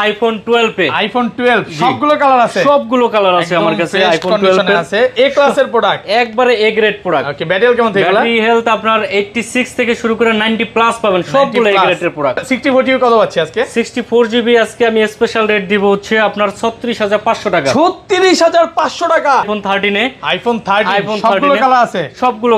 IPhone 12 এ iPhone 12 সবগুলো colour আছে আমার কাছে আইফোন 12 আছে এ ক্লাসের প্রোডাক্ট একবারে A grade product okay battery কেমন থাকে ব্যাটারি হেলথ আপনার 86 থেকে শুরু করে 90 প্লাস পাবেন সবগুলো এ গ্রেডের প্রোডাক্ট 64 জিবি কত পাচ্ছি আজকে 64 জিবি আজকে আমি স্পেশাল রেট দিব হচ্ছে আপনার 36500 টাকা 36500 টাকা আইফোন 13 সবগুলো কালার আছে সবগুলো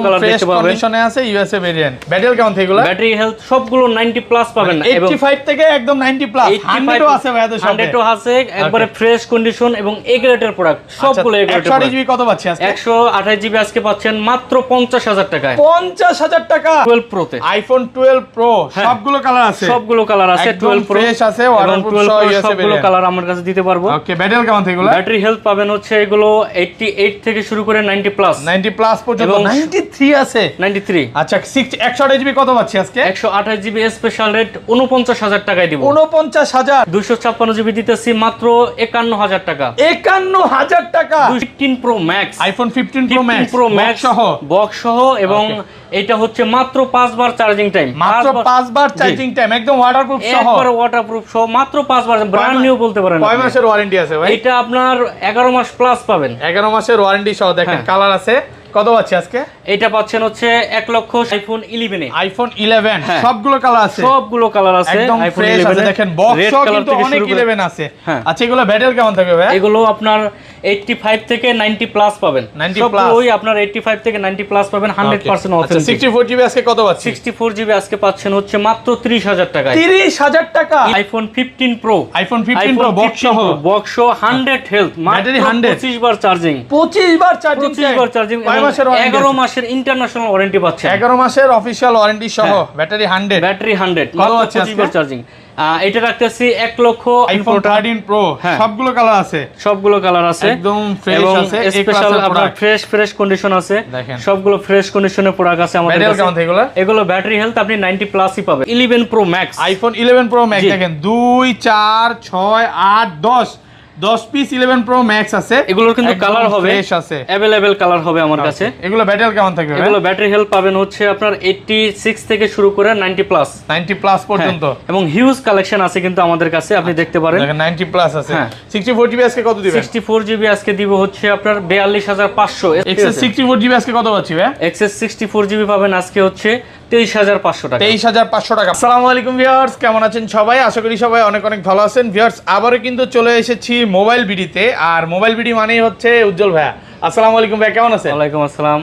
কালার দেখতে পাবেন কন্ডিশনে আছে ইউএসএ ভেরিয়েন্ট ব্যাটারি কেমন থাকে ব্যাটারি হেলথ সবগুলো 90 প্লাস পাবেন 85 থেকে একদম 90 প্লাস 100 আছে ভাইয়াদের সাথে 100 আছে একবারে ফ্রেশ কন্ডিশন এবং এ গ্রেডের প্রোডাক্ট সবগুলো এ গ্রেডের 128 জিবি কত পাচ্ছি আজকে 128 জিবি আজকে পাচ্ছেন মাত্র 50000 টাকায় 50000 টাকা 12 প্রো তে আইফোন 12 প্রো সবগুলো কালার আছে 12 প্রো ফ্রেশ আছে ওয়াটারপ্রুফ সহ ইউএসএ সবগুলো কালার আমার কাছে দিতে পারবো ওকে ব্যাটারি কেমন থাকে ব্যাটারি হেলথ পাবেন হচ্ছে এগুলো 88 থেকে শুরু করে 90 প্লাস 90 প্লাস পর্যন্ত 93 আছে 93 আচ্ছা 128 জিবি কত পাচ্ছি আজকে 128 জিবি স্পেশাল রেট 49000 টাকায় দিব 49000 256 জিবি দিতেছি মাত্র 51000 টাকা 51000 টাকা 15 pro max iPhone 15 pro max সহ বক্স সহ এবং এটা হচ্ছে মাত্র 5 বার চার্জিং টাইম মাত্র 5 বার চার্জিং টাইম একদম ওয়াটারপ্রুফ সহ একবার ওয়াটারপ্রুফ সহ মাত্র 5 বার ব্র্যান্ড নিউ বলতে পারেন কয় মাসের ওয়ারেন্টি আছে ভাই এটা আপনার 11 মাস প্লাস পাবেন 11 মাসের ওয়ারেন্টি সহ দেখেন কালার আছে কত পাচ্ছি আজকে এটা পাচ্ছেন হচ্ছে 1 লক্ষ আইফোন 11 এ আইফোন 11 সবগুলো কালার আছে একদম ফ্রেশ আছে দেখেন বক্স কিন্তু অনেক 11 আছে আচ্ছা এগুলো ব্যাটারি কেমন থাকবে ভাই এগুলো আপনার 85 থেকে 90 প্লাস পাবেন সবগুলোই আপনার 85 থেকে 90 প্লাস পাবেন 100% অথেন্টিক 64 জিবি আজকে কত পাচ্ছি 64 জিবি আজকে পাচ্ছেন হচ্ছে মাত্র 30000 টাকায় 30000 টাকা আইফোন 15 প্রো বক্স সহ 100 হেলথ মাত্র 25 বার চার্জিং 25 বার চার্জিং 11 মাসের ইন্টারন্যাশনাল ওয়ারেন্টি পাচ্ছেন 11 মাসের অফিশিয়াল ওয়ারেন্টি সহ ব্যাটারি 100 কত আছে 25 বার চার্জিং এটা রাখতেছি 1 লক্ষ আইফোন 13 প্রো সবগুলো কালার আছে একদম ফ্রেশ আছে স্পেশাল আপনার ফ্রেশ কন্ডিশন আছে সবগুলো ফ্রেশ কন্ডিশনের প্রোডাক্ট আছে আমাদের কাছে কেমন এগুলো ব্যাটারি হেলথ আপনি 90 প্লাসই পাবেন 11 pro max iPhone 11 pro max দেখেন 2 4 6 8 10 পিস 11 প্রো ম্যাক্স আছে এগুলোর কিন্তু কালার হবে ফ্রেশ আছে अवेलेबल কালার হবে আমার কাছে এগুলো ব্যাটারি কেমন থাকবে এগুলো ব্যাটারি হেলথ পাবেন হচ্ছে আপনার 86 থেকে শুরু করে 90 প্লাস পর্যন্ত এবং হিউজ কালেকশন আছে কিন্তু আমাদের কাছে আপনি দেখতে পারেন দেখেন 90 প্লাস আছে 64 জিবি আজকে কত দিবেন 64 জিবি আজকে দিব হচ্ছে আপনার 42500 এক্সএস 64 জিবি আজকে কত পাচ্ছি ভাই এক্সএস 64 জিবি পাবেন আজকে হচ্ছে 23500 টাকা 23500 টাকা আসসালামু আলাইকুম ভিউয়ার্স কেমন আছেন সবাই আশা করি সবাই অনেক অনেক ভালো আছেন ভিউয়ার্স আবারো কিন্তু চলে এসেছি মোবাইল বিডিতে আর মোবাইল বিডি মানেই হচ্ছে উজ্জ্বল ভাইয়া আসসালামু আলাইকুম ভাই কেমন আছেন ওয়ালাইকুম আসসালাম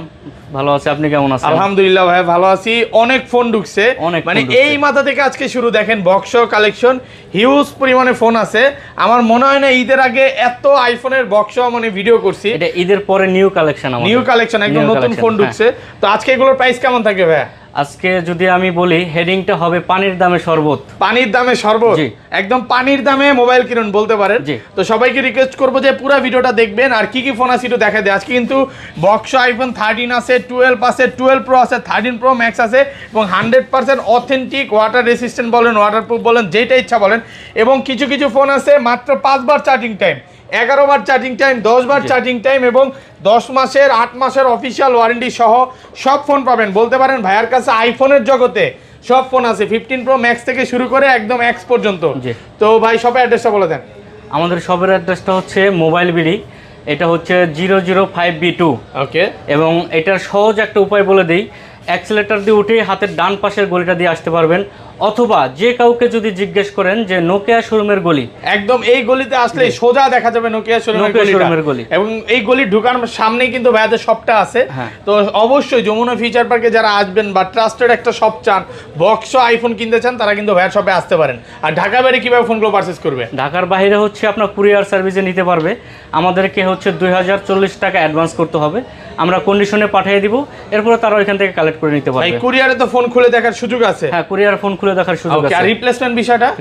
ভালো আছি আপনি কেমন আছেন আলহামদুলিল্লাহ ভাই ভালো আছি অনেক ফোন ঢুকছে মানে এই মাথা থেকে আজকে শুরু দেখেন বক্স কালেকশন হিউজ পরিমাণে ফোন আছে আমার মনে হয় না ঈদের আগে এত আইফোনের বক্স মানে ভিডিও করছি এটা ঈদের পরে নিউ কালেকশন একদম নতুন ফোন ঢুকছে তো আজকে এগুলোর প্রাইস কেমন থাকবে ভাই আজকে যদি আমি বলি হেডিংটা হবে পানির দামে শরবত একদম পানির দামে মোবাইল কিনুন বলতে পারেন তো সবাইকে রিকোয়েস্ট করবো যে পুরো ভিডিওটা দেখবেন আর কি কি ফোন আছে একটু দেখা দেয় আজকে কিন্তু বক্স আইফোন 13 আছে 12 আছে 12 প্রো আছে 13 প্রো ম্যাক্স আছে এবং 100% অথেন্টিক ওয়াটার রেসিস্ট্যান্ট বলেন ওয়াটারপ্রুফ বলেন যেটা ইচ্ছা বলেন এবং কিছু কিছু ফোন আছে মাত্র 5 বার চার্জিং টাইম 11 বার চার্জিং টাইম 10 বার চার্জিং টাইম এবং 10 মাসের 8 মাসের অফিসিয়াল ওয়ারেন্টি সহ সব ফোন পাবেন বলতে পারেন ভাইয়ার কাছে আইফোনের জগতে সব ফোন আছে 15 প্রো ম্যাক্স থেকে শুরু করে একদম এক্স পর্যন্ত তো ভাই শপের অ্যাড্রেসটা বলে দেন আমাদের শপের অ্যাড্রেসটা হচ্ছে মোবাইল বিডি এটা হচ্ছে 005B2 ওকে এবং এটার সহজ একটা উপায় বলে দেই অ্যাক্সিলারেটর দিয়ে উঠে হাতের ডান পাশের গলিটা দিয়ে আসতে পারবেন অথবা যে কাউকে যদি জিজ্ঞেস করেন যে নোকিয়া শোরুমের গলি একদম এই গলিতে আসলে সোজা দেখা যাবে নোকিয়া শোরুমের গলি এবং এই গলি ঢোকার সামনেই কিন্তু ভাইয়াদের শপটা আছে তো অবশ্যই যমুনা ফিউচার পার্কে যারা আসবেন বা ট্রাস্টেড একটা শপ চান বক্স আইফোন কিনতে চান তারা কিন্তু ভাইয়ার শপে আসতে পারেন আর ঢাকা বাইরে কিভাবে ফোনগুলো পারচেজ করবে ঢাকার বাইরে হচ্ছে আপনার কুরিয়ার সার্ভিসে নিতে পারবে আমাদেরকে হচ্ছে 2040 টাকা অ্যাডভান্স করতে হবে আমরা কন্ডিশনে পাঠিয়ে দিব এরপরে তারা ওইখান থেকে কালেক্ট করে নিতে পারবে কুরিয়ারে তো ফোন খুলে দেখার সুযোগ আছে কুরিয়ার ফোন খুলে দেখার সুযোগ আছে আর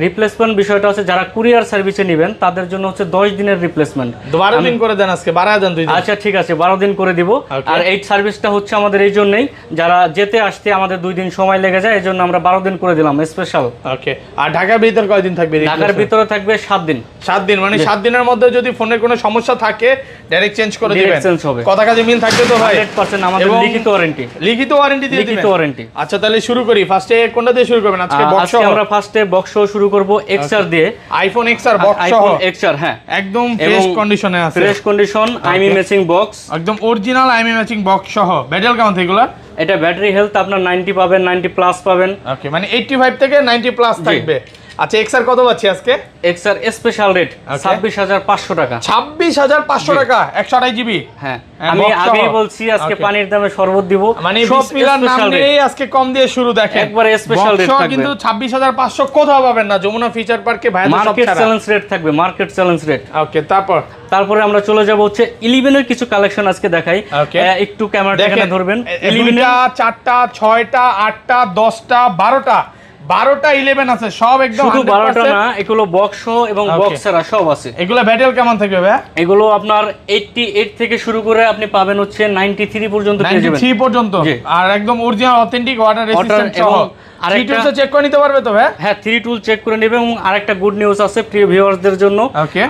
রিপ্লেসমেন্ট বিষয়টা হচ্ছে যারা কুরিয়ার সার্ভিসে নেবেন তাদের জন্য হচ্ছে 10 দিনের রিপ্লেসমেন্ট 12 দিন করে দেন আজকে 12 দেন 2 দিন আচ্ছা ঠিক আছে 12 দিন করে দিব আর এই সার্ভিসটা হচ্ছে আমাদের এই জন্যই যারা যেতে আসতে আমাদের 2 দিন সময় লেগে যায় এজন্য আমরা 12 দিন করে দিলাম স্পেশাল ওকে আর ঢাকার ভিতর কয় দিন থাকবে ঢাকার ভিতরে থাকবে 7 দিন মানে 7 দিনের মধ্যে যদি ফোনের কোনো সমস্যা থাকে ডাইরেক্ট চেঞ্জ করে দিবেন কথা কাজে মিল থাকবে তো ভাই 100% আমাদের লিখিত ওয়ারেন্টি দিয়ে দিবেন আচ্ছা তাহলে শুরু করি ফার্স্টে কোনটা দিয়ে শুরু করবেন আজকে আজকে বক্স আমরা ফার্স্টে বক্স শুরু করব এক্সআর দিয়ে, আইফোন এক্সআর বক্স সহ, আইফোন এক্সআর, হ্যাঁ একদম ফ্রেশ কন্ডিশনে আছে, ফ্রেশ কন্ডিশন, আইমি ম্যাচিং বক্স, একদম অরিজিনাল আইমি ম্যাচিং বক্স সহ। ব্যাটারি কেমন এগুলা? এটা ব্যাটারি হেলথ আপনার 90 পাবেন, 90 প্লাস পাবেন। ওকে, মানে 85 থেকে 90 প্লাস থাকবে। আচ্ছা, এক্সআর কত পাচ্ছি আজকে? এক্সআর স্পেশাল রেট 26500 টাকা। 26500 টাকা 128 জিবি। হ্যাঁ, আমি আগেই বলছি আজকে পানির দামে শরবত দিব, মানে বিসমিল্লাহর নাম নিয়েই আজকে কম দিয়ে শুরু। দেখেন একবারে স্পেশাল রেট থাকবে, কিন্তু 26500 কোথাও পাবেন না, যমুনা ফিচার পার্কে ভাই, মার্কেট চ্যালেঞ্জ রেট থাকবে, মার্কেট চ্যালেঞ্জ রেট। ওকে, তারপরে আমরা চলে যাব হচ্ছে 11 এর কিছু কালেকশন আজকে দেখাই। একটু ক্যামেরাটা এখানে ধরবেন। 11টা, 4টা, 6টা, 8টা, 10টা, 12টা 11 আছে, সব একদম শুধু 12টা না, এগুলো বক্স এবং বক্সারা সব আছে। এগুলা ব্যাটারি কেমন থাকবে ভাই? এগুলো আপনার 88 থেকে শুরু করে আপনি পাবেন হচ্ছে 93 পর্যন্ত পেয়ে যাবেন, 93 পর্যন্ত, আর একদম অরিজিনাল অথেন্টিক ওয়াটার রেজিস্ট্যান্ট সহ। আরেকটা চেক করে নিতে পারবে তো ভাই? হ্যাঁ, 3 টুল চেক করে নেবে। এবং আরেকটা গুড নিউজ আছে প্রিয় ভিউয়ারদের জন্য,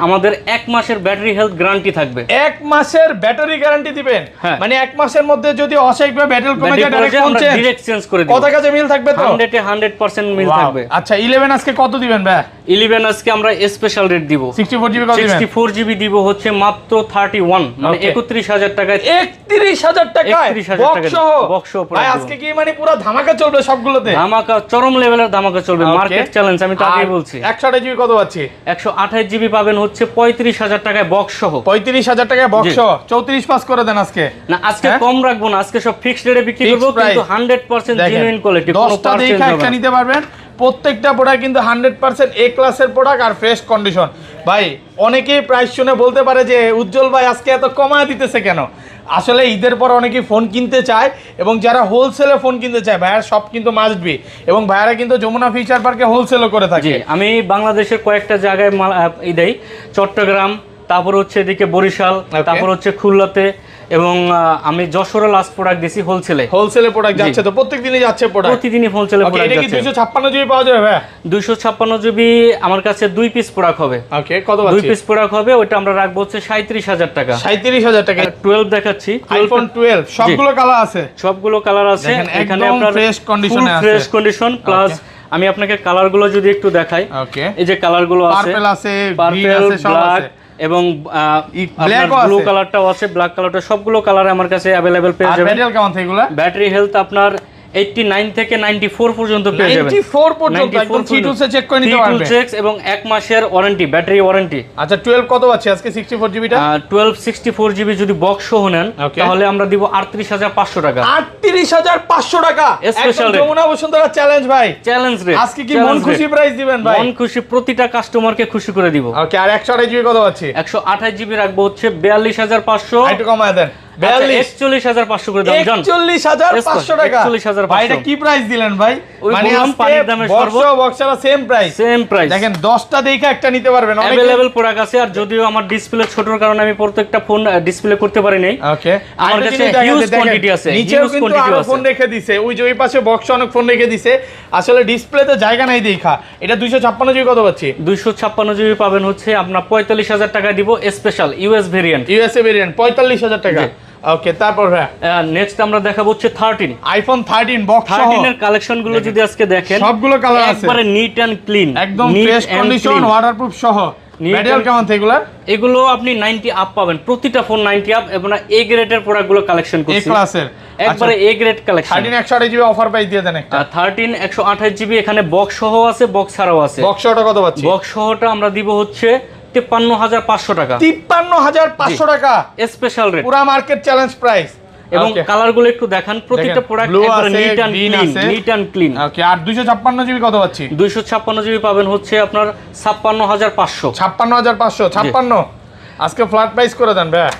আমাদের 1 মাসের ব্যাটারি হেলথ গ্যারান্টি থাকবে। 1 মাসের ব্যাটারি গ্যারান্টি দিবেন, মানে 1 মাসের মধ্যে যদি অস্বাভাবিক ব্যাটারি কমে যায় ডাইরেক্ট চেঞ্জ করে দিব। কত কাছে মিল থাকবে তো? 100% মিল থাকবে। আচ্ছা, 11 আজকে কত দিবেন ভাই? 11 আজকে আমরা স্পেশাল রেট দিব। 64 জিবি কত দিবেন? 64 জিবি দিব হচ্ছে মাত্র 31, মানে 31000 টাকায়। 31000 টাকায় বক্স ভাই, আজকে কি মানে পুরো ধামাকা চলবে সবগুলোতে? ধামাকা, চরম লেভেলের ধামাকা চলবে, মার্কেট চ্যালেঞ্জ। আমি তো আগেই বলছি 128 জিবি কত পাচ্ছি? 128 জিবি পাবেন হচ্ছে 35000 টাকায় বক্স সহ। 35000 টাকায় বক্স সহ 34 পাস করে দেন আজকে। না, আজকে কম রাখবো না, আজকে সব ফিক্সড রেটে বিক্রি করব, কিন্তু 100% জেনুইন কোয়ালিটি, কোনো 10টা পার্সেন্ট দেখে একটা নিতে পারবেন। প্রত্যেকটা প্রোডাক্ট কিন্তু 100% এ ক্লাসের প্রোডাক্ট আর ফ্রেশ কন্ডিশন। ভাই, অনেকেই প্রাইস শুনে বলতে পারে যে উজ্জ্বল ভাই আজকে এত কমায় দিতেছে কেন? আসলে ঈদের পর অনেকেই ফোন কিনতে চায়, এবং যারা হোলসেলে ফোন কিনতে চায় ভাইয়ার সব কিন্তু মাস্ট বি, এবং ভাইয়ারা কিন্তু যমুনা ফিচার পার্কে হোলসেলও করে থাকে। আমি বাংলাদেশের কয়েকটা জায়গায় দেই, চট্টগ্রাম, তারপর হচ্ছে এদিকে বরিশাল, তারপর হচ্ছে খুলনাতে, এবং আমি যশোরে লাস্ট প্রোডাক্ট দিছি হোলসেলে প্রোডাক্ট যাচ্ছে। তো প্রত্যেকদিনই যাচ্ছে প্রোডাক্ট, প্রতিদিনই হোলসেলে প্রোডাক্ট যাচ্ছে। এটা কি 256 জিবি পাওয়া যাবে ভাই? 256 জিবি আমার কাছে 2 পিস প্রোডাক্ট হবে। ওকে, কত আছে? 2 পিস প্রোডাক্ট হবে, ওটা আমরা রাখবো হচ্ছে 37000 টাকা। 37000 টাকা। 12 দেখাচ্ছি, আইফোন 12 সবগুলো কালার আছে, সবগুলো কালার আছে এখানে। আপনার ফ্রেশ কন্ডিশনে আছে, ফ্রেশ কন্ডিশন প্লাস আমি আপনাকে কালারগুলো যদি একটু দেখাই। ওকে, এই যে কালারগুলো আছে, পার্পল আছে, গ্রিন আছে, সব আছে, এবং ব্লু কালারটাও আছে, ব্ল্যাক কালারটা, সবগুলো কালার আমার কাছে अवेलेबल পেয়ে যাবেন। ব্যাটারি কেমন থাকে এগুলা? ব্যাটারি হেলথ আপনার 89 থেকে 94 পর্যন্ত পেয়ে যাবেন। 94 পর্যন্ত একদম C2 সে চেক করে নিতে পারবেন। C2 চেক এবং 1 মাসের ওয়ারেন্টি, ব্যাটারি ওয়ারেন্টি। আচ্ছা, 12 কত আছে আজকে? 64 জিবিটা 12 64 জিবি যদি বক্স সহ নেন তাহলে আমরা দিব 38500 টাকা। 38500 টাকা special rate, Jamuna Bashundhara challenge ভাই, চ্যালেঞ্জ রেট। আজকে কি মন খুশি প্রাইস দিবেন ভাই? মন খুশি, প্রতিটা কাস্টমারকে খুশি করে দিব। ওকে, আর 128 জিবি কত আছে? 128 জিবি রাখবো হচ্ছে 42500। একটু কমায় দেন, 41500 করে দাম জান। 44500 টাকা। ভাই, এটা কি প্রাইস দিলেন ভাই? মানে পানির দামে বক্সরা সেম প্রাইস, সেম প্রাইস। দেখেন 10টা দেখে একটা নিতে পারবেন, अवेलेबल প্রোডাক্ট আছে। আর যদিও আমার ডিসপ্লে ছোটর কারণে আমি প্রত্যেকটা ফোন ডিসপ্লে করতে পারি নাই। ওকে, আমার কাছে হিউজ কোয়ান্টিটি আছে, নিচেও কিন্তু আরো ফোন রেখে দিয়েছে, ওই যে ওই পাশে বক্সে অনেক ফোন রেখে দিয়েছে। আসলে ডিসপ্লেতে জায়গা নাই দেখা। এটা 256 জিবি কত পাচ্ছি? 256 জিবি পাবেন হচ্ছে আপনার 45000 টাকা দিব, special US variant, USA variant 45000 টাকা। ওকে, তারপর নেক্সট আমরা দেখাবো হচ্ছে 13 আইফোন 13 বক্স সহ। 13 এর কালেকশন গুলো যদি আজকে দেখেন, সবগুলো কালার আছে, একবারে নিট এন্ড ক্লিন, একদম ফ্রেশ কন্ডিশন, ওয়াটারপ্রুফ সহ। ব্যাটারি কেমন থাকে এগুলা? এগুলো আপনি 90 আপ পাবেন, প্রতিটা ফোন 90 আপ, এবং এ গ্রেডের প্রোডাক্ট গুলো কালেকশন করছি, এ ক্লাসের একবারে A grade collection. 13 128 GB offer price দিয়ে দেন একটা। 13 128 জিবি এখানে বক্স সহ আছে, বক্স ছাড়াও আছে। বক্স সহটা কত পাচ্ছি? বক্স সহটা আমরা দিব হচ্ছে 53500 টাকা। 53500 টাকা স্পেশাল রেট, পুরো মার্কেট চ্যালেঞ্জ প্রাইস। এবং কালারগুলো একটু দেখান, প্রত্যেকটা প্রোডাক্ট একবারে neat and clean, neat and clean. Okay, আর 256 জিবি কত পাচ্ছি? 256 জিবি পাবেন হচ্ছে আপনার 56500। 56500 আজকে ফ্ল্যাট প্রাইস করে দেন ভাই।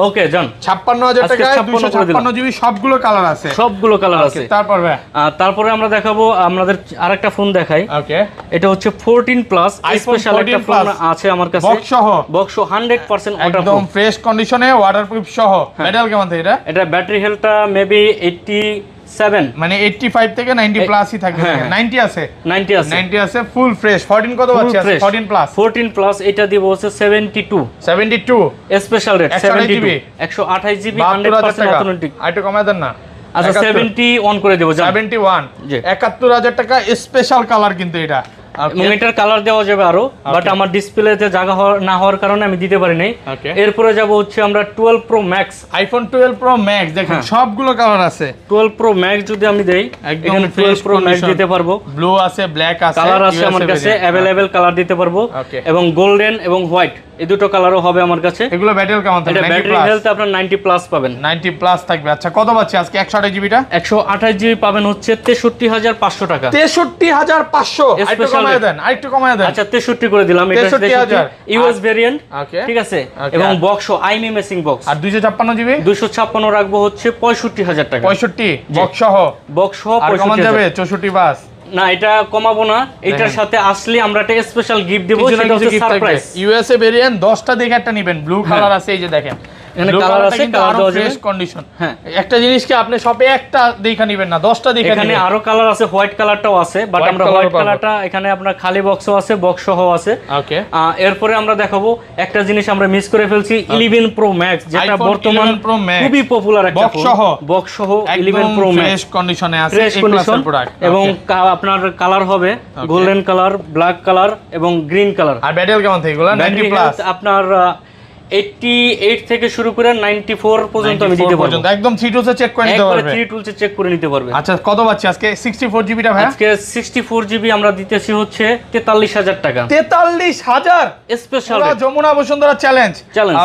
ওকে জান, 56000 টাকায় 256 জিবি, সবগুলো কালার আছে, সবগুলো কালার আছে। তারপর ভাই, তারপরে আমরা দেখাবো আমাদের আরেকটা ফোন দেখাই। ওকে, এটা হচ্ছে 14 প্লাস স্পেশাল একটা ফোন আছে আমার কাছে, বক্স সহ, বক্স 100% ওয়াটারপ্রুফ, একদম ফ্রেশ কন্ডিশনে, ওয়াটারপ্রুফ সহ। ব্যাটারি কেমন থাকে এটা? এটা ব্যাটারি হেলথটা মেবি 87, মানে 85 থেকে 90 প্লাসই থাকে। 90 আছে, 90 আছে ফুল ফ্রেশ। 14 কত আছে? 14 প্লাস এটা দিব হচ্ছে 72 special rate, 128 GB 128 GB 100% authentic. আইটা কমায় দেন না। আচ্ছা 70 অন করে দেব 71 জি 71000 টাকা স্পেশাল কালার কিন্তু এটা এবং এটার কালার দেওয়া যাবে আরো বাট আমার ডিসপ্লেতে জায়গা না হওয়ার কারণে আমি দিতে পারি নাই এরপরে যাব হচ্ছে আমরা 12 pro max iPhone 12 pro max দেখেন সবগুলো কালার আছে 12 প্রো ম্যাক্স যদি আমি দেই এখানে 12 প্রো ম্যাক্স দিতে পারবো ব্লু আছে ব্ল্যাক আছে কালার আছে আমার কাছে अवेलेबल কালার দিতে পারবো এবং গোল্ডেন এবং হোয়াইট এই দুটো কালারও হবে আমার কাছে এগুলো ব্যাটারি কেমন থাকবে এটা ব্যাটারি হেলথ আপনার 90 প্লাস পাবেন 90 প্লাস থাকবে আচ্ছা কত পাচ্ছি আজকে 128 জিবিটা 128 জিবি পাবেন হচ্ছে 63500 টাকা 63500 আরেকটু কমায় দেন আচ্ছা 63 করে দিলাম এটা 63000 ইউএস ভেরিয়েন্ট ঠিক আছে এবং বক্স আইমি মেসিং বক্স আর 256 জিবি 256 রাখবো হচ্ছে 65000 টাকা 65 বক্স সহ আর কমান যাবে 64 বাস না এটা কমাবো না এটার সাথে আসলে আমরা একটা স্পেশাল গিফট দেব সেটা হচ্ছে সারপ্রাইজ ইউএসএ ভেরিয়েন্ট 10টা দেখে একটা নেবেন ব্লু কালার আছে এই যে দেখেন এখানে কালার আছে কালার দেওয়া যাবে ফ্রেশ কন্ডিশন হ্যাঁ একটা জিনিস কি আপনি শপে একটা দেখা নেবেন না 10টা দেখা নেবেন এখানে আরো কালার আছে হোয়াইট কালারটাও আছে বাট আমরা হোয়াইট কালারটা এখানে আপনার খালি বক্সও আছে বক্স সহ আছে ওকে এরপরে আমরা দেখাবো একটা জিনিস আমরা মিস করে ফেলছি 11 প্রো ম্যাক্স যেটা বর্তমান খুবই পপুলার একটা ফোন বক্স সহ 11 প্রো ম্যাক্স ফ্রেশ কন্ডিশনে আছে এই ক্লাসের প্রোডাক্ট এবং আপনার কালার হবে গোল্ডেন কালার ব্ল্যাক কালার এবং গ্রিন কালার আর ব্যাটারি কেমন থাকে এগুলো 90 প্লাস আপনার 88 থেকে শুরু করে 94 পর্যন্ত আমি দিতে পারবো একদম 3 টুলসে চেক করে নিতে পারবে 3 টুলসে চেক করে নিতে পারবে আচ্ছা কত পাচ্ছি আজকে 64 জিবিটা ভাই আজকে 64 জিবি আমরা দিতেছি হচ্ছে 43000 টাকা 43000 স্পেশাল পুরো যমুনা বসুন্ধরা চ্যালেঞ্জ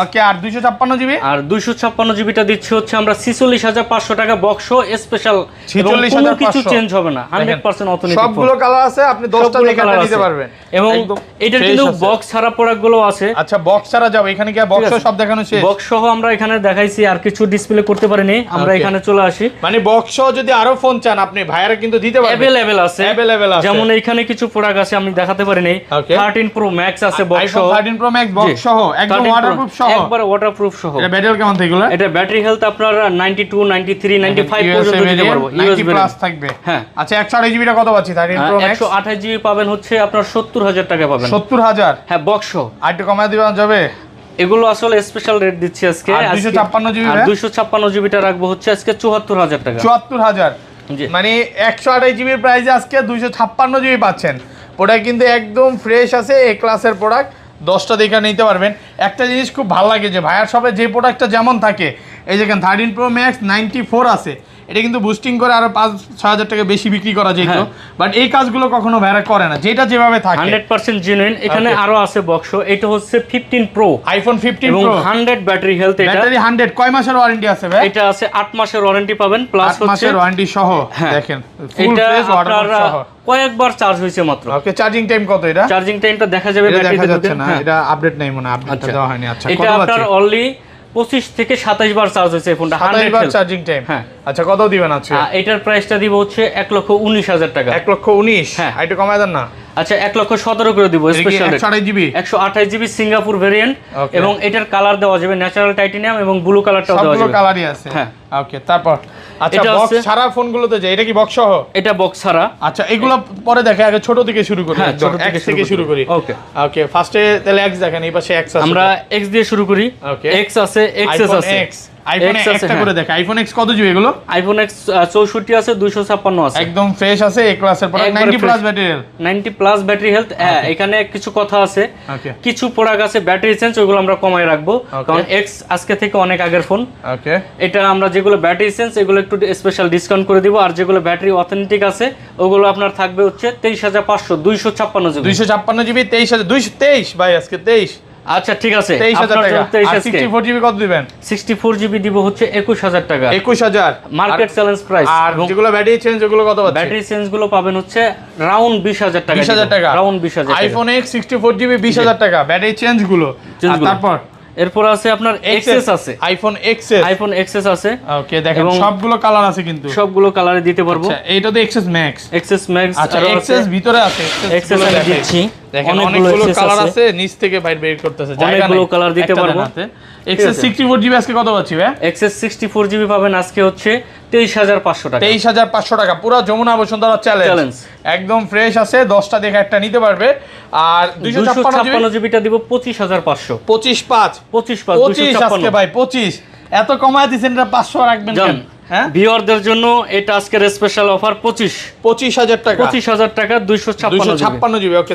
ওকে আর 256 জিবি আর 256 জিবিটা দিচ্ছি হচ্ছে আমরা 46500 টাকা বক্স স্পেশাল 46500 কিছু চেঞ্জ হবে না 100% অথেন্টিক সবগুলো কালার আছে আপনি 10টা দেখে নিতে পারবেন এবং এটা কিন্তু বক্স ছাড়া প্রোডাক্টগুলো আছে আচ্ছা বক্স ছাড়া যাবে এখানে কি বক্স সব দেখানো শেষ বক্স সহ আমরা এখানে দেখাইছি আর কিছু ডিসপ্লে করতে পারিনি আমরা এখানে চলে আসি মানে বক্স সহ যদি আরো ফোন চান আপনি ভাইয়ারা কিন্তু দিতে পারবেন अवेलेबल আছে যেমন এখানে কিছু প্রোডাক্ট আছে আমি দেখাতে পারিনি 13 প্রো ম্যাক্স আছে বক্স সহ 13 প্রো ম্যাক্স বক্স সহ একদম ওয়াটারপ্রুফ সহ একবার ওয়াটারপ্রুফ সহ এটা ব্যাটারি কেমন থাকে এগুলো এটা ব্যাটারি হেলথ আপনার 92 93 95 পর্যন্ত দিতে পারবো 90 প্লাস থাকবে হ্যাঁ আচ্ছা 128 জিবিটা কত পাচ্ছি 13 প্রো ম্যাক্স 128 জিবি পাবেন হচ্ছে আপনার 70000 টাকা পাবেন 70000 হ্যাঁ বক্স সহ আর একটু কমায় দিবেন যাবে এগুলো আসলে স্পেশাল রেট দিচ্ছি আজকে আর 256 জিবি আর 256 জিবিটা রাখবো হচ্ছে আজকে 74000 টাকা 74000 মানে 128 জিবির প্রাইসে আজকে 256 জিবি পাচ্ছেন প্রোডাক্ট কিন্তু একদম ফ্রেশ আছে এই ক্লাসের প্রোডাক্ট 10টা দেখে নিতে পারবেন একটা জিনিস খুব ভালো লাগে যে ভাইয়ার শপে যে প্রোডাক্টটা যেমন থাকে এই যেখানে 13 প্রো ম্যাক্স 94 আছে এটা কিন্তু বুস্টিং করে আরো 5-6000 টাকা বেশি বিক্রি করা যেত বাট এই কাজগুলো কখনো ভাইরা করে না যেটা যেভাবে থাকে 100% জেনুইন এখানে আরো আছে বক্স এটা হচ্ছে 15 প্রো আইফোন 15 এবং প্রো 100 ব্যাটারি হেলথ এটা ব্যাটারি 100 কয় মাসের ওয়ারেন্টি আছে ভাই এটা আছে 8 মাসের ওয়ারেন্টি পাবেন প্লাস 8 মাসের ওয়ারেন্টি সহ দেখেন ফুল ফ্রেশ ওয়াটারপ্রুফ সহ কয়েকবার চার্জ হয়েছে মাত্র ওকে চার্জিং টাইম কত এটা চার্জিং টাইমটা দেখা যাবে ব্যাটারিতে যাচ্ছে না এটা আপডেট নাই মনে আপডেটটা দেওয়া হয়নি আচ্ছা এটা আপনার অনলি 25 থেকে 27 বার চার্জ হয়েছে ফোনটা 100 বার চার্জিং টাইম হ্যাঁ আচ্ছা কত দিবেন আছে এটার প্রাইসটা দিব হচ্ছে 1,19,000 টাকা 1,19,000 হ্যাঁ এটা কমায় দেন না আচ্ছা 1,17,000 করে দিব special 128 GB 128 GB Singapore variant এবং এটার কালার দেওয়া যাবে ন্যাচারাল টাইটানিয়াম এবং ব্লু কালারটাও দেওয়া যাবে সবগুলো কালারই আছে হ্যাঁ ওকে তারপর আচ্ছা বক্স ছাড়া ফোনগুলোতে যায় এটা কি বক্স সহ এটা বক্স ছাড়া আচ্ছা এগুলো পরে দেখে আগে ছোট থেকে শুরু করি ছোট X থেকে শুরু করি ওকে ওকে ফার্স্টে তাহলে X দেখেন এই পাশে X আছে আমরা X দিয়ে শুরু করি ওকে X আছে XS আছে আইফোন একটা করে দেখ আইফোন X কত জিবি এগুলো আইফোন X 64 আছে 256 আছে একদম ফ্রেশ আছে এই ক্লাসের product 90 plus battery 90 plus battery health এখানে কিছু কথা আছে কিছু প্রোডাক্ট আছে ব্যাটারি চেঞ্জ ওগুলো আমরা কমায় রাখবো কারণ X আজকে থেকে অনেক আগের ফোন ওকে এটা আমরা যেগুলো ব্যাটারি চেঞ্জ এগুলো একটু স্পেশাল ডিসকাউন্ট করে দিব আর যেগুলো ব্যাটারি অথেন্টিক আছে ওগুলো আপনার থাকবে হচ্ছে 23500 256 জিবি 256 জিবি 23223 ভাই আজকে 23 আচ্ছা ঠিক আছে 23000 টাকা আর 64 জিবি কত দিবেন 64 জিবি দিব হচ্ছে 21000 টাকা 21000 মার্কেট চ্যালেঞ্জ প্রাইস আর যেগুলো ব্যাটারি চেঞ্জ ওগুলো কত পাচ্ছেন ব্যাটারি চেঞ্জ গুলো পাবেন হচ্ছে রাউন্ড 20000 টাকা 20000 টাকা রাউন্ড 20000 টাকা আইফোন X 64 জিবি 20000 টাকা ব্যাটারি চেঞ্জ গুলো আর তারপর এরপর আছে আপনার XS আছে আইফোন XS আইফোন XS আছে ওকে দেখেন সবগুলো কালার আছে কিন্তু সবগুলো কালারে দিতে পারবো আচ্ছা এইটা তো XS Max আচ্ছা XS ভিতরে আছে XS আমি দিচ্ছি দেখেন অনেকগুলো কালার আছে নিচ থেকে বাইরে বের করতেছে জায়গা নাই অনেকগুলো কালার দিতে পারবো XS 64 জিবি আজকে কত পাচ্ছি ভাই XS 64 জিবি পাবেন আজকে হচ্ছে 23500 টাকা 23500 টাকা পুরো যমুনা বসুন্ধরা চ্যালেঞ্জ একদম ফ্রেশ আছে 10টা দেখে একটা নিতে পারবে আর 256 জিবিটা দিব 25500 25 আজকে ভাই 25 এত কমায় দিবেন এটা 500 রাখবেন কেন হ্যাঁ ভিউয়ারদের জন্য এটা আজকের স্পেশাল অফার 25000 টাকা 25000 টাকা 256 জিবি। ওকে,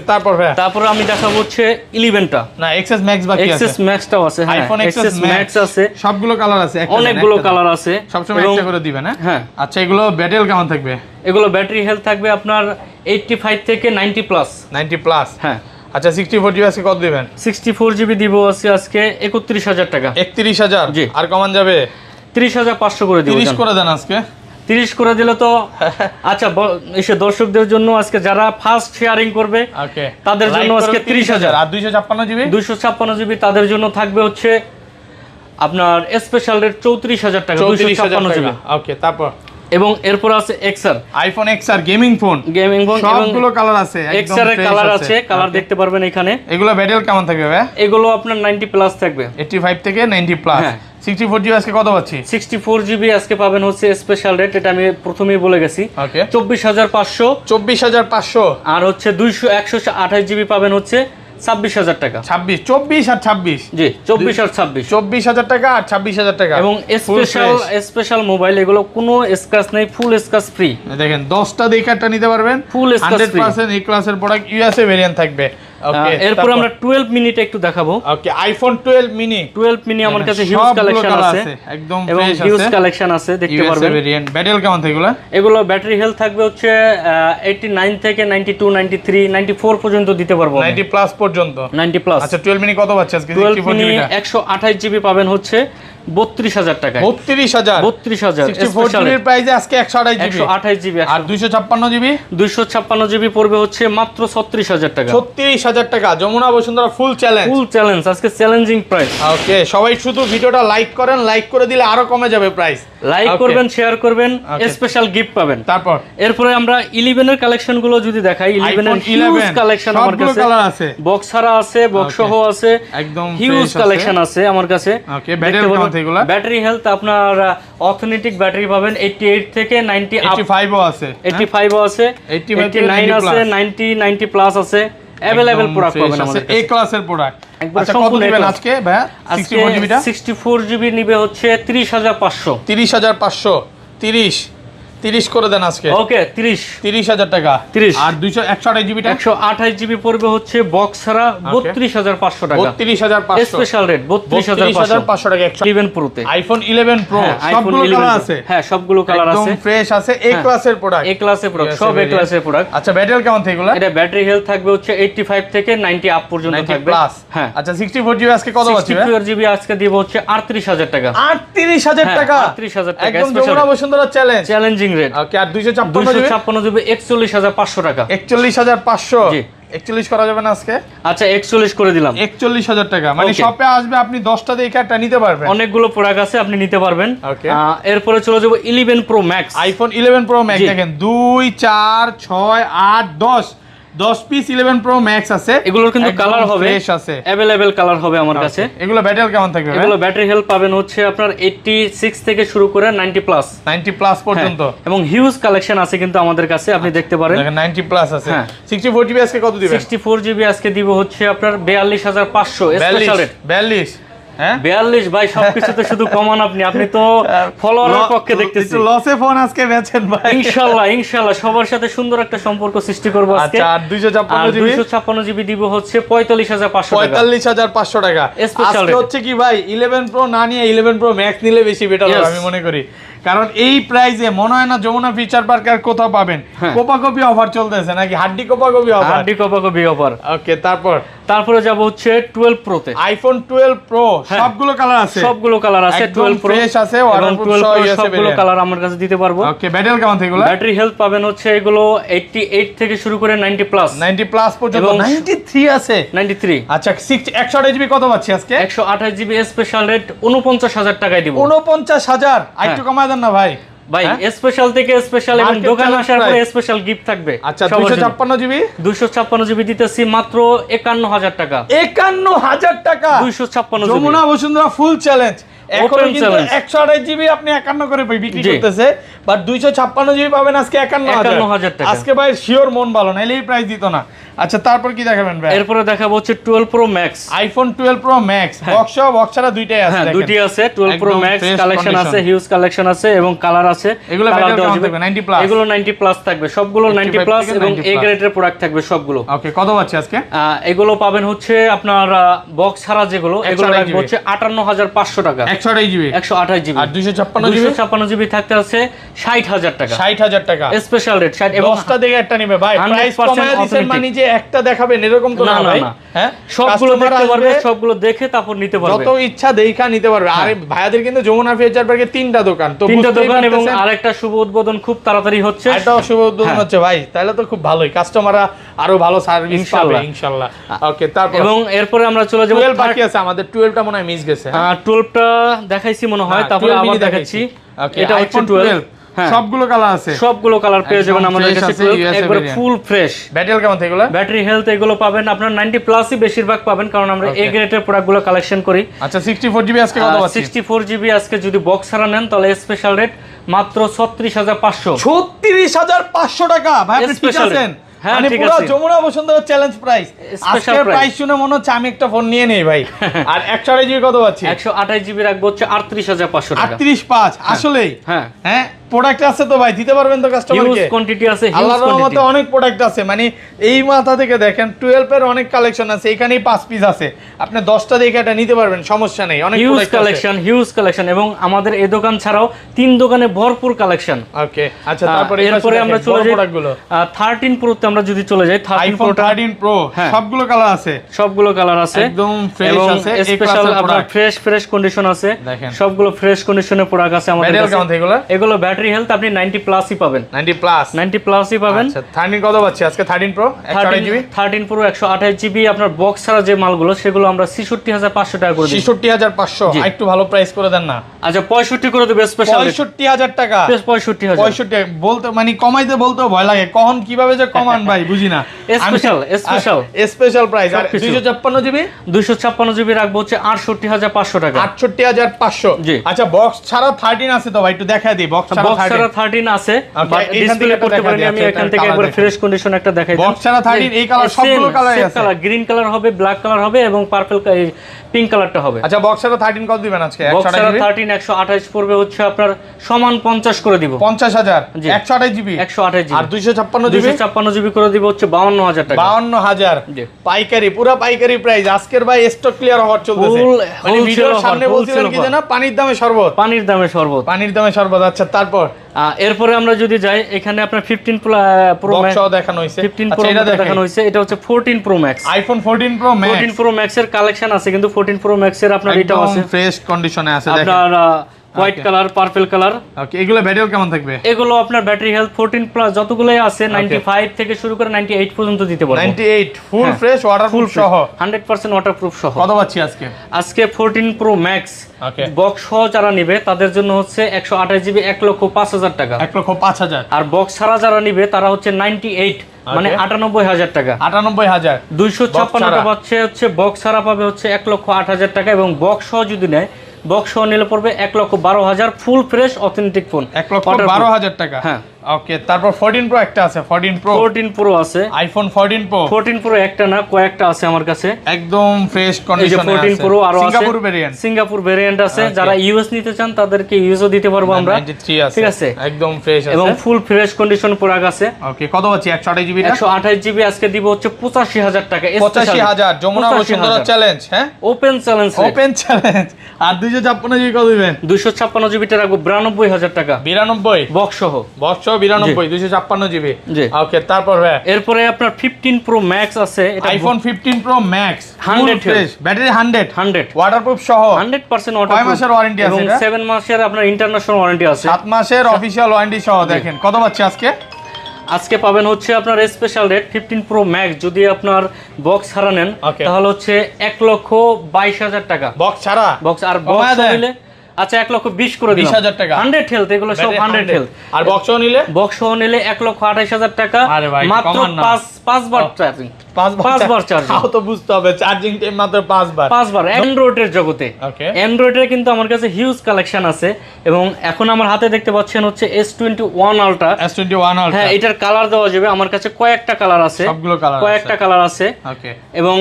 তারপর আমি দেখাবো হচ্ছে 11টা। না, এক্সএস ম্যাক্স বাকি আছে, এক্সএস ম্যাক্সটাও আছে। হ্যাঁ, আইফোন এক্সএস ম্যাক্স আছে, সবগুলো কালার আছে, অনেকগুলো কালার আছে, সবসময় একটা করে দিবেন। হ্যাঁ, আচ্ছা, এগুলো ব্যাটারি কেমন থাকবে? এগুলো ব্যাটারি হেলথ থাকবে আপনার 85 থেকে 90 প্লাস। 90 প্লাস, হ্যাঁ। আচ্ছা, 64 জিবি আজকে কত দিবেন? 64 জিবি দিব আজকে 31000 টাকা। 31000? জি। আর কমান যাবে? 30500 করে দিব। 30 করে দেন আজকে। 30 করে দিলে তো আচ্ছা, এসে দর্শকদের জন্য আজকে যারা ফার্স্ট শেয়ারিং করবে ওকে, তাদের জন্য আজকে 30000। আর 256 জিবি? 256 জিবি তাদের জন্য থাকবে হচ্ছে আপনার স্পেশাল রেট 34000 টাকা। 256 জিবি। ওকে, তারপর এবং এরপর আছে XR, iPhone XR gaming phone সবগুলো কালার আছে, এক্সআর এর কালার আছে, কালার দেখতে পারবেন এখানে। এগুলো ব্যাটারি কেমন থাকবে ভাই? এগুলো আপনার 90 প্লাস থাকবে, 85 থেকে 90 প্লাস। 64 জিবি আজকে কত পাচ্ছি? 64 জিবি আজকে পাবেন হচ্ছে স্পেশাল রেট, এটা আমি প্রথমেই বলে গেছি। ওকে, 24500। 24500। আর হচ্ছে 128 জিবি পাবেন হচ্ছে 26000 টাকা। 24 আর 26? জি, 24 আর 26। 24000 টাকা আর 26000 টাকা। এবং স্পেশাল মোবাইল, এগুলো কোনো স্ক্র্যাচ নেই, ফুল স্ক্র্যাচ ফ্রি। দেখেন 10টা দেখে একটা নিতে পারবেন, ফুল স্ক্র্যাচ ফ্রি, 100% এই ক্লাসের প্রোডাক্ট, ইউএসএ ভেরিয়েন্ট থাকবে। ওকে, এরপর আমরা 12 মিনিট একটু দেখাবো। ওকে, আইফোন 12 মিনি আমার কাছে হিউজ কালেকশন আছে, একদম এবং ফ্রেশ আছে, হিউজ কালেকশন আছে, দেখতে পারবেন। ভেরিয়েন্ট ব্যাটারি কেমন থাকে এগুলো? এগুলো ব্যাটারি হেলথ থাকবে হচ্ছে 89 থেকে 92, 93, 94 পর্যন্ত দিতে পারবো, 90 প্লাস পর্যন্ত। 90 প্লাস। আচ্ছা, 12 মিনি কত পাচ্ছে আজকে? 12 মিনি 128 জিবি পাবেন হচ্ছে 32000 টাকা। 32000? 32000 64 জিবির প্রাইসে আজকে 128 জিবি। আর 256 জিবি? 256 জিবি পড়বে হচ্ছে মাত্র 36000 টাকা। 36000 টাকা। যমুনা বসুন্ধরা ফুল চ্যালেঞ্জ আজকে চ্যালেঞ্জিং প্রাইস। ওকে, সবাই শুধু ভিডিওটা লাইক করেন, লাইক করে দিলে আরো কমে যাবে প্রাইস। লাইক করবেন, শেয়ার করবেন, স্পেশাল গিফট পাবেন। এরপরে আমরা 11 এর কালেকশন গুলো যদি দেখাই, 11 এর হিউজ কালেকশন আমার কাছে আছে, বক্স ছাড়া আছে, বক্স সহ আছে, একদম হিউজ কালেকশন আছে আমার কাছে। ওকে, ব্যাটারি কেমন থাকে এগুলা? ব্যাটারি হেলথ আপনার অথেন্টিক ব্যাটারি পাবেন 88 থেকে 90 আপ, 85 ও আছে, 85 ও আছে, 89 আছে, 90 প্লাস আছে। अवेलेबल প্রোডাক্ট পাবেন আমাদের কাছে, এই ক্লাসের প্রোডাক্ট। আচ্ছা, কত দিবেন আজকে ভাই? 64 জিবিটা 64 জিবি নিবে হচ্ছে 30500। 30500, 30 করে দেন আজকে। ওকে, 30000 টাকা। 30। আর 128 জিবিটা? 128 জিবি পড়বে হচ্ছে বক্স ছাড়া 32500 টাকা। 32500 স্পেশাল রেট, 32500 টাকা। 11 প্রো তে, আইফোন 11 প্রো সবগুলো কালার আছে। হ্যাঁ, সবগুলো কালার আছে, একদম ফ্রেশ আছে, এ ক্লাসের প্রোডাক্ট, এ ক্লাসের প্রোডাক্ট, সব এ ক্লাসের প্রোডাক্ট। আচ্ছা, ব্যাটারি কেমন থাকে এগুলো? এটা ব্যাটারি হেলথ থাকবে হচ্ছে 85 থেকে 90 আপ পর্যন্ত থাকবে। হ্যাঁ। আচ্ছা, 64 জিবি আজকে কত আছে? 64 জিবি আজকে দিব হচ্ছে 38000 টাকা। 38000 টাকা? 38000 টাকা, একদম যমুনা বসুন্ধরা চ্যালেঞ্জিং রেট। ওকে, আর 256 জিবি 41500 টাকা। 41500? জি। 41 করা যাবে না আজকে? আচ্ছা, 41 করে দিলাম। 41000 টাকা, মানে শপে আসবে আপনি 10টা দেখে একটা নিতে পারবেন। অনেকগুলো প্রোডাক্ট আছে, আপনি নিতে পারবেন। ওকে, এরপরে চলে যাব 11 pro max. IPhone 11 pro max দেখেন 2 4 6 8 10 পিস 11 প্রো ম্যাক্স আছে। এগুলোর কিন্তু কালার হবে, ফ্রেশ আছে, अवेलेबल কালার হবে আমার কাছে। এগুলো ব্যাটারি কেমন থাকবে? এগুলো ব্যাটারি হেলথ পাবেন হচ্ছে আপনার 86 থেকে শুরু করে 90 প্লাস, 90 প্লাস পর্যন্ত। এবং হিউজ কালেকশন আছে কিন্তু আমাদের কাছে, আপনি দেখতে পারেন। দেখেন 90 প্লাস আছে। 64 জিবি আজকে কত দিবেন? 64 জিবি আজকে দিব হচ্ছে আপনার 42500 স্পেশাল রেট। 42? হ্যাঁ, 42 ভাই, সবকিছুতে শুধু কমান। আপনি তো ফলোয়ারের পক্ষে দেখতেছি, একটু লসে ফোন আজকে বেচেন ভাই। ইনশাআল্লাহ সবার সাথে সুন্দর একটা সম্পর্ক সৃষ্টি করব আজকে। আচ্ছা, আর 256 জিবি দিব হচ্ছে 45500 টাকা। 45500 টাকা আজকে হচ্ছে কি ভাই, 11 প্রো না নিয়ে 11 প্রো ম্যাক্স নিলে বেশি বেটার হবে আমি মনে করি। কারণ এই প্রাইসে মনে হয় না যমুনা ফিচার পার্ক আর কোথাও পাবেন। কোপাকপি অফার চলতেছে নাকি? হাড্ডি কোপাকপি অফার। ওকে, তারপরে যাব হচ্ছে 12 প্রো তে। আইফোন 12 প্রো সবগুলো কালার আছে, 12 প্রো ফ্রেশ আছে, ওয়াটারপ্রুফ সবগুলো কালার আমার কাছে দিতে পারবো। ওকে, ব্যাটারি কেমন থাকে এগুলো? ব্যাটারি হেলথ পাবেন হচ্ছে এগুলো 88 থেকে শুরু করে 90 প্লাস, 90 প্লাস পর্যন্ত। 93 আছে? 93। আচ্ছা, 128 জিবি কত পাচ্ছি আজকে? 128 জিবি স্পেশাল রেট 49000 টাকায় দিব। 49000? একটু কমায় দেন না ভাই। স্পেশাল থেকে স্পেশাল, এবং দোকানে আসার পরে স্পেশাল গিফট থাকবে। আচ্ছা, 256 জিবি দিতেছি মাত্র 51000 টাকা। 51000 টাকা 256 জিবি। যমুনা বসুন্ধরা ফুল চ্যালেঞ্জ। এখন কিন্তু 128 জিবি আপনি 51 করে বিক্রি করতেছে, বাট 256 জিবি পাবেন আজকে 51000 টাকা। আজকে ভাই শিওর মন ভালো, নাইলে এই প্রাইস দিত না। আচ্ছা তারপর কি দেখাবেন ভাই? এরপরে দেখাবো হচ্ছে 12 Pro Max, iPhone 12 Pro Max, box সহ বক্স ছাড়া দুইটাই আছে। হ্যাঁ দুইটাই আছে, 12 Pro Max কালেকশন আছে, হিউজ কালেকশন আছে এবং কালার আছে। এগুলো ব্যাটারি কেমন থাকবে? 90 প্লাস, এগুলো 90 প্লাস থাকবে, সবগুলো 90 প্লাস এবং এ গ্রেডের প্রোডাক্ট থাকবে সবগুলো। ওকে, কত পাচ্ছি আজকে? এগুলো পাবেন হচ্ছে আপনার বক্স ছাড়া যেগুলো, এগুলো রাখবো হচ্ছে 58500 টাকা, 128 জিবি, 128 জিবি। আর 256 জিবি থাকতে আছে 60000 টাকা, 60000 টাকা স্পেশাল রেট। 60 এবং 10টা দেখে একটা নেবে ভাই, প্রাইস কমায় দিবেন মানে যে একটা দেখাবেন এরকম তো না ভাই। হ্যাঁ, সবগুলো দেখতে পারবে, সবগুলো দেখে তারপর নিতে পারবে, যত ইচ্ছা দেখা নিতে পারবে। আরে ভাইয়াদের কিন্তু যমুনা ফিউচার পার্কে 3টা দোকান, তো 3টা দোকান এবং আরেকটা শুভ উদ্বোধন খুব তাড়াতাড়ি হচ্ছে, এটাও শুভ উদ্বোধন হচ্ছে ভাই, তাহলে তো খুব ভালোই, কাস্টমাররা আরো ভালো সার্ভিস পাবে ইনশাআল্লাহ। ওকে, তারপর এবং এরপরে আমরা চলে যাব 12 বাকি আছে আমাদের, 12টা মনে হয় মিস গেছে। 12টা দেখাইছি মনে হয়, তারপর আবার দেখাচ্ছি। এটা হচ্ছে 12, সবগুলো কালার আছে, সবগুলো কালার পেয়ে যাবেন আমাদের কাছে, একবারে ফুল ফ্রেশ। ব্যাটারি কেমন এগুলো? ব্যাটারি হেলথ এগুলো পাবেন আপনার 90 প্লাসই বেশিরভাগ পাবেন, কারণ আমরা এ গ্রেডের প্রোডাক্টগুলো কালেকশন করি। আচ্ছা 64 জিবি আজকে কত পাচ্ছি? 64 জিবি আজকে যদি বক্স ছাড়া নেন তাহলে স্পেশাল রেট মাত্র 36500। 36500 টাকা ভাই, আপনি ঠিক আছেন? হ্যাঁ মানে ঠিক পুরো আছে, যমুনা বসুন্ধরা চ্যালেঞ্জ প্রাইস, আজকের প্রাইস শুনে মনে হচ্ছে আমি একটা ফোন নিয়ে নেই ভাই। আর 128 জিবি কত পাচ্ছি? 128 জিবি রাখবো হচ্ছে 38500 টাকা। 385 আসলেই? হ্যাঁ হ্যাঁ, প্রোডাক্ট আছে তো ভাই, দিতে পারবেন তো কাস্টমারকে? হিউজ কোয়ান্টিটি আছে, হিউজ আল্লাহর রহমতে কোয়ান্টিটি, অনেক প্রোডাক্ট আছে, মানে এই মাথা থেকে দেখেন 12 এর অনেক কালেকশন আছে, এখানেই 5 পিস আছে, আপনি 10টা দেখে এটা নিতে পারবেন, সমস্যা নেই, অনেক huge product collection, huge collection. এবং আমাদের এই দোকান ছাড়াও 3 দোকানে ভরপুর কালেকশন। ওকে, আচ্ছা তারপরে এরপরে আমরা চলে যাই প্রোডাক্টগুলো। 13 Pro তে আমরা যদি চলে যাই, 13 Pro সবগুলো কালার আছে, সবগুলো কালার আছে, একদম ফ্রেশ আছে, স্পেশাল আপনার ফ্রেশ কন্ডিশন আছে, সবগুলো ফ্রেশ কন্ডিশনের প্রোডাক্ট আছে আমাদের কাছে। ব্যাটারি কেমন এগুলো? এগুলো ব্যাটারি হেলথ আপনি 90 প্লাসই পাবেন, 90 প্লাস, 90 প্লাসই পাবেন। আচ্ছা 13 কত পাচ্ছি আজকে? 13 Pro 128 জিবি, 13 Pro 128 জিবি। আপনার বক্স ছাড়া যে মালগুলো সেগুলো আমরা 66500 টাকা করে দিই। 66500, একটু ভালো প্রাইস করে দেন না? আচ্ছা 65 করে দেব স্পেশাল, 65000 টাকা, 65000, 65 বলতে মানে কমাইতে বলতেও ভয় লাগে, কখন কিভাবে যে কমান ভাই বুঝি না। Special price. আর 256 জিবি? 256 জিবি রাখবো হচ্ছে 68500 টাকা, 68500। আচ্ছা বক্স ছাড়া 13 আছে তো ভাই, একটু দেখাই দিই। বক্স ছাড়া 13 আছে, বাট ডিসপ্লে করতে পারিনি আমি, এখান থেকে একবার ফ্রেশ কন্ডিশন একটা দেখাই দিই। বক্স ছাড়া 13 এই কালার, সবগুলো কালার আছে, কালার গ্রিন কালার হবে, ব্ল্যাক কালার হবে এবং পার্পল পিঙ্ক কালারটা হবে। আচ্ছা বক্স ছাড়া 13 কত দিবেন আজকে? 128 পড়বে হচ্ছে আপনার সমান 50 করে দিব, 50000, 128 জিবি, 128 জিবি। আর 256 জিবি? 256 জিবি করে দিব হচ্ছে 52000 টাকা, 52000 পাইকারি, পুরো পাইকারি প্রাইস। আজকের ভাই স্টক ক্লিয়ার অফার চলতেছে, মানে ভিডিওর সামনে বলছিলেন কি জানা, পানির দামে শরবত, পানির দামে শরবত, পানির দামে শরবত। আচ্ছা তারপর এরপরে আমরা যদি যাই, এখানে আপনার 15 Pro Max দেখানো হয়েছে, 15 Pro Max দেখানো হয়েছে, এটা হচ্ছে 14 Pro Max, iPhone 14 Pro Max। 14 Pro Max এর কালেকশন আছে, কিন্তু 14 Pro Max এর আপনার এটাও আছে, ফ্রেশ কন্ডিশনে আছে, দেখেন আপনার হোয়াইট কালার, পার্পল কালার। ওকে, এগুলো ব্যাটারি কেমন থাকবে? এগুলো আপনার ব্যাটারি হেলথ 14 প্লাস যতগুলোই আছে 95 থেকে শুরু করে 98 পর্যন্ত দিতে পারবো। 98 ফুল ফ্রেশ ওয়াটারপ্রুফ সহ, 100% ওয়াটারপ্রুফ সহ। কত পাচ্ছি আজকে? আজকে 14 Pro Max বক্স সহ যারা নিবে তাদের জন্য হচ্ছে 128 জিবি 1,05,000 টাকা, 1,05,000। আর বক্স ছাড়া যারা নিবে তারা হচ্ছে 98 মানে 98,000 টাকা, 98,000। 256টা পাচ্ছে হচ্ছে বক্স ছাড়া পাবে হচ্ছে 1,08,000 টাকা, এবং বক্স সহ যদি নেয়, বক্স সহ নিলে পড়বে 1,12,000, ফুল ফ্রেশ অথেন্টিক ফোন, 1,12,000 টাকা। হ্যাঁ ওকে, তারপর 14 Pro একটা আছে, 14 Pro আছে, আইফোন 14 Pro। 14 Pro একটা না কয়েকটা আছে আমার কাছে, একদম ফ্রেশ কন্ডিশনে আছে। 14 Pro আরো আছে, সিঙ্গাপুর ভেরিয়েন্ট, সিঙ্গাপুর ভেরিয়েন্ট আছে, যারা ইউএস নিতে চান তাদেরকে ইউএসও দিতে পারবো আমরা, 93 আছে, ঠিক আছে, একদম ফ্রেশ আছে এবং ফুল ফ্রেশ কন্ডিশন প্রোডাক্ট আছে। ওকে, কত পাচ্ছি? 128 জিবি, 128 জিবি আজকে দিব হচ্ছে 85,000 টাকা, 85,000 যমুনা বসুন্ধরা চ্যালেঞ্জ, হ্যাঁ ওপেন চ্যালেঞ্জ, ওপেন চ্যালেঞ্জ। আর 256 জিবি কত দিবেন? 256 জিবিটা রাখবো 92,000 টাকা, 92 বক্স সহ, 92 256 জিবি। ওকে, তারপর ভাই এরপরে আপনার 15 Pro Max আছে, এটা iPhone 15 Pro Max 100 fresh, battery 100 waterproof সহ, 100% কয় ওয়াটারপ্রুফ, মাসের ওয়ারেন্টি আছে? এবং 7 মাসের আপনার ইন্টারন্যাশনাল ওয়ারেন্টি আছে, 7 মাসের অফিশিয়াল ওয়ারেন্টি সহ। দেখেন কত পাচ্ছি আজকে? আজকে পাবেন হচ্ছে আপনার স্পেশাল রেট 15 Pro Max যদি আপনার বক্স ছাড়া নেন তাহলে হচ্ছে 1,22,000 টাকা, বক্স ছাড়া, বক্স আর বক্স নিলে আচ্ছা 1,20,000 করে দিলাম, 20,000 টাকা, 100 হেলথ, এগুলো সব 100 হেলথ। আর বক্স নিলে 1,28,000 টাকা, আরে ভাই মাত্র 5 বার চার্জিং, 5 বার চার্জিং। তাও তো বুঝতে হবে চার্জিং টাইম মাত্র 5 বার। 5 বার অ্যান্ড্রয়েডের জগতে। অ্যান্ড্রয়েডের কিন্তু আমার কাছে হিউজ কালেকশন আছে এবং এখন আমার হাতে দেখতে পাচ্ছেন হচ্ছে S21 Ultra। হ্যাঁ, এটার কালার দেওয়া যাবে, আমার কাছে কয়েকটা কালার আছে, সবগুলো কালার কয়েকটা কালার আছে। এবং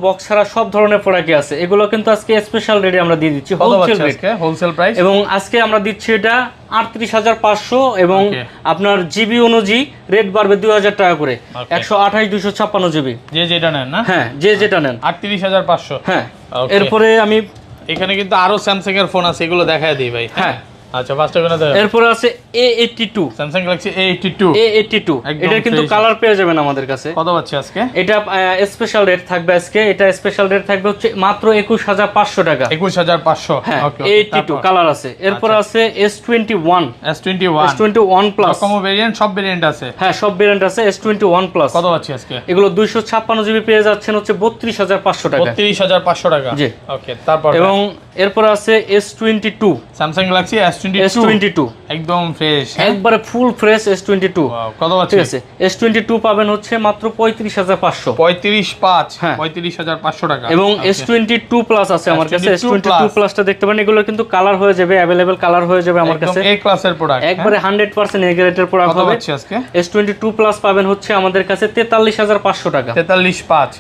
বক্স ছাড়া সব ধরনের প্রোডাক্টই আছে। এগুলো কিন্তু আজকে স্পেশাল রেটে আমরা দিয়ে দিচ্ছি, হোলসেল রেট, হোলসেল প্রাইস। এবং আজকে আমরা দিচ্ছি এটা 38,500 এবং আপনার জিবি অনুযায়ী রেট বাড়বে 2,000 টাকা করে, 128 256 জিবি যে যেটা নেন না। হ্যাঁ, যে যেটা নেন 38,500। হ্যাঁ, এরপরে আমি এখানে কিন্তু আরো স্যামসাং এর ফোন আছে, এগুলো দেখায় দিই ভাই। হ্যাঁ, আচ্ছা, ফার্স্ট করে দাও। এরপরে আছে A82, স্যামসাং গ্যালাক্সি A82। এটা কিন্তু কালার পেয়ে যাবেন আমাদের কাছে। কত পাচ্ছি আজকে? এটা স্পেশাল রেট থাকবে আজকে, এটা স্পেশাল রেট থাকবে হচ্ছে মাত্র 21,500 টাকা। 21,500। হ্যাঁ, A82 কালার আছে। এরপর আছে S21 প্লাস, কম ভেরিয়েন্ট, সব ভেরিয়েন্ট আছে। হ্যাঁ, সব ভেরিয়েন্ট আছে। S21 প্লাস কত পাচ্ছি আজকে? এগুলো 256 জিবি পেয়ে যাচ্ছেন হচ্ছে 32,500 টাকা। 32,500 টাকা। জি, ওকে। তারপর এবং এরপর আছে S22, স্যামসাং গ্যালাক্সি S22 একদম ফ্রেশ, একবারে ফুল ফ্রেশ S22। কত পাচ্ছি? ঠিক আছে, S22 পাবেন হচ্ছে মাত্র 35,500। 35,500 টাকা। এবং S22 প্লাস আছে আমার কাছে। S22 প্লাসটা দেখতে পারেন, এগুলো কিন্তু কালার হয়ে যাবে, अवेलेबल কালার হয়ে যাবে আমার কাছে। একদম A ক্লাসের প্রোডাক্ট, একবারে 100% এ গ্রেডের প্রোডাক্ট হবে। আজকে S22 প্লাস পাবেন হচ্ছে আমাদের কাছে 43,500 টাকা। 43,500